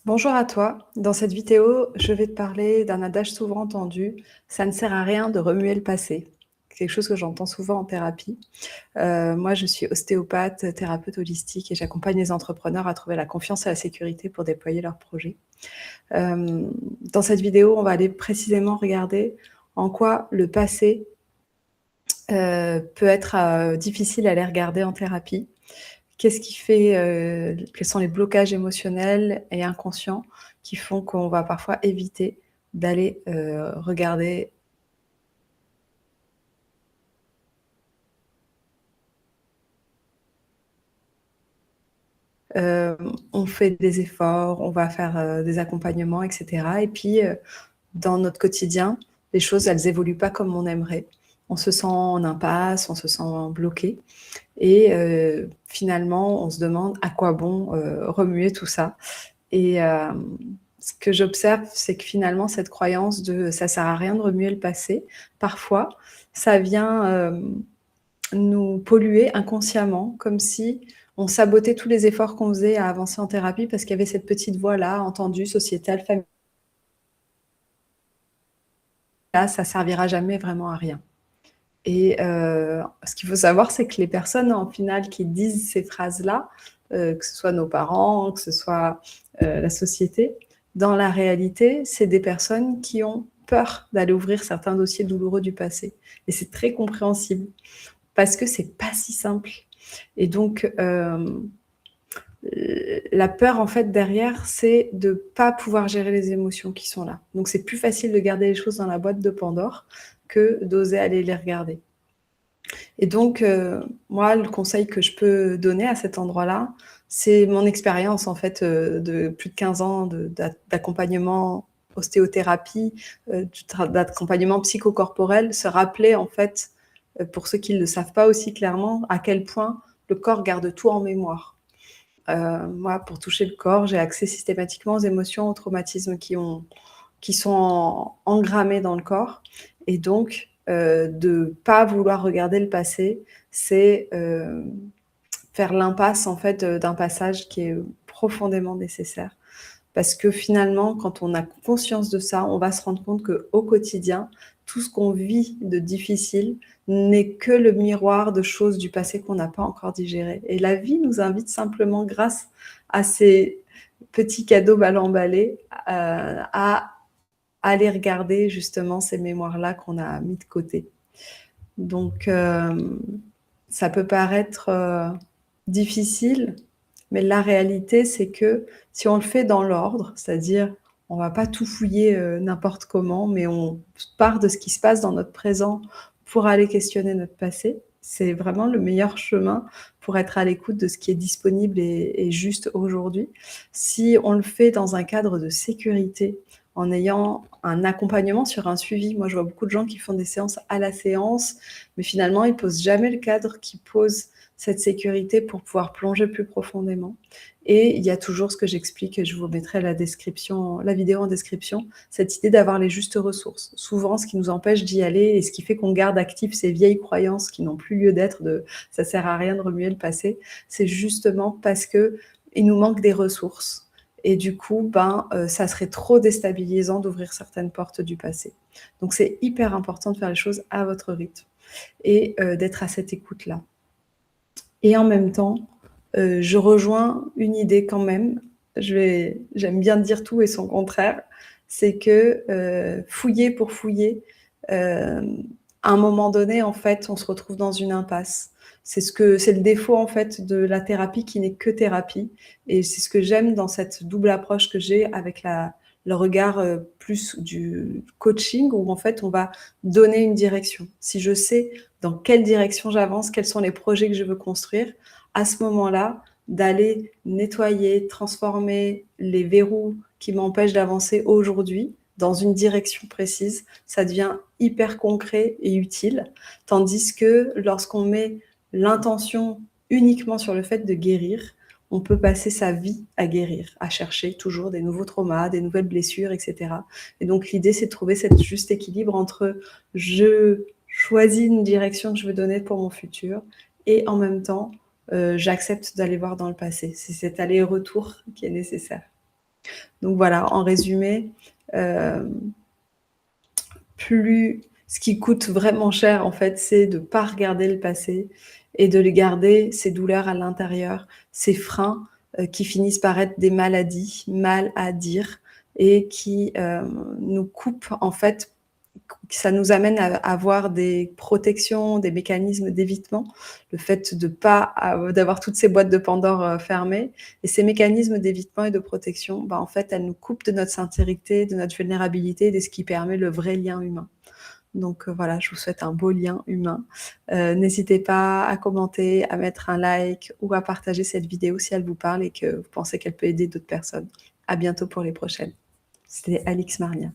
Bonjour à toi. Dans cette vidéo, je vais te parler d'un adage souvent entendu, ça ne sert à rien de remuer le passé. Quelque chose que j'entends souvent en thérapie. Moi, je suis ostéopathe, thérapeute holistique et j'accompagne les entrepreneurs à trouver la confiance et la sécurité pour déployer leurs projets. Dans cette vidéo, on va aller précisément regarder en quoi le passé peut être difficile à aller regarder en thérapie. Qu'est-ce qui fait, quels sont les blocages émotionnels et inconscients qui font qu'on va parfois éviter d'aller, regarder. On fait des efforts, on va faire, des accompagnements et cetera et puis, dans notre quotidien, les choses, elles évoluent pas comme on aimerait. On se sent en impasse, on se sent bloqué et finalement, on se demande à quoi bon, remuer tout ça. Et ce que j'observe, c'est que finalement, cette croyance de ça sert à rien de remuer le passé, parfois, ça vient nous polluer inconsciemment, comme si on sabotait tous les efforts qu'on faisait à avancer en thérapie parce qu'il y avait cette petite voix-là, entendue, sociétale, familiale, ça servira jamais vraiment à rien. Et ce qu'il faut savoir, c'est que les personnes, en final, qui disent ces phrases-là, que ce soit nos parents, que ce soit la société, dans la réalité, c'est des personnes qui ont peur d'aller ouvrir certains dossiers douloureux du passé. Et c'est très compréhensible parce que c'est pas si simple. Et donc, la peur, en fait, derrière, c'est de pas pouvoir gérer les émotions qui sont là. Donc, c'est plus facile de garder les choses dans la boîte de Pandore que d'oser aller les regarder. Et donc, moi, le conseil que je peux donner à cet endroit-là, c'est mon expérience, en fait, de plus de 15 ans d'accompagnement, ostéothérapie, d'accompagnement psychocorporel, se rappeler, en fait, pour ceux qui ne le savent pas aussi clairement, à quel point le corps garde tout en mémoire. Moi, pour toucher le corps, j'ai accès systématiquement aux émotions, aux traumatismes qui sont engrammés dans le corps. Et donc, de pas vouloir regarder le passé, c'est faire l'impasse en fait d'un passage qui est profondément nécessaire. Parce que finalement, quand on a conscience de ça, on va se rendre compte qu'au quotidien, tout ce qu'on vit de difficile n'est que le miroir de choses du passé qu'on n'a pas encore digérées. Et la vie nous invite simplement, grâce à ces petits cadeaux mal emballés, à aller regarder justement ces mémoires-là qu'on a mis de côté. Donc, ça peut paraître difficile, mais la réalité, c'est que si on le fait dans l'ordre, c'est-à-dire on ne va pas tout fouiller n'importe comment, mais on part de ce qui se passe dans notre présent pour aller questionner notre passé, c'est vraiment le meilleur chemin pour être à l'écoute de ce qui est disponible et juste aujourd'hui. Si on le fait dans un cadre de sécurité, en ayant un accompagnement sur un suivi. Moi, je vois beaucoup de gens qui font des séances à la séance, mais finalement, ils ne posent jamais le cadre qui pose cette sécurité pour pouvoir plonger plus profondément. Et il y a toujours ce que j'explique, je vous mettrai la vidéo en description, cette idée d'avoir les justes ressources. Souvent, ce qui nous empêche d'y aller et ce qui fait qu'on garde actifs ces vieilles croyances qui n'ont plus lieu d'être de « ça sert à rien de remuer le passé », c'est justement parce qu'il nous manque des ressources. Et du coup, ça serait trop déstabilisant d'ouvrir certaines portes du passé. Donc, c'est hyper important de faire les choses à votre rythme et d'être à cette écoute-là. Et en même temps, je rejoins une idée quand même, j'aime bien dire tout et son contraire, c'est que fouiller pour fouiller, à un moment donné, en fait, on se retrouve dans une impasse. C'est le défaut, en fait, de la thérapie qui n'est que thérapie. Et c'est ce que j'aime dans cette double approche que j'ai avec le regard plus du coaching, où en fait, on va donner une direction. Si je sais dans quelle direction j'avance, quels sont les projets que je veux construire, à ce moment-là, d'aller nettoyer, transformer les verrous qui m'empêchent d'avancer aujourd'hui dans une direction précise, ça devient hyper concret et utile. Tandis que lorsqu'on met l'intention uniquement sur le fait de guérir, on peut passer sa vie à guérir, à chercher toujours des nouveaux traumas, des nouvelles blessures, etc. Et donc l'idée, c'est de trouver cet juste équilibre entre je choisis une direction que je veux donner pour mon futur et en même temps, j'accepte d'aller voir dans le passé. C'est cet aller-retour qui est nécessaire. Donc voilà, en résumé, ce qui coûte vraiment cher, en fait, c'est de ne pas regarder le passé et de les garder, ces douleurs à l'intérieur, ces freins, qui finissent par être des maladies, mal à dire et qui, nous coupent, en fait, ça nous amène à avoir des protections, des mécanismes d'évitement. Le fait de pas d'avoir toutes ces boîtes de Pandore, fermées et ces mécanismes d'évitement et de protection, bah, en fait, elles nous coupent de notre sincérité, de notre vulnérabilité, de ce qui permet le vrai lien humain. Donc voilà, je vous souhaite un beau lien humain. N'hésitez pas à commenter, à mettre un like ou à partager cette vidéo si elle vous parle et que vous pensez qu'elle peut aider d'autres personnes. À bientôt pour les prochaines. C'était Alix Marnia.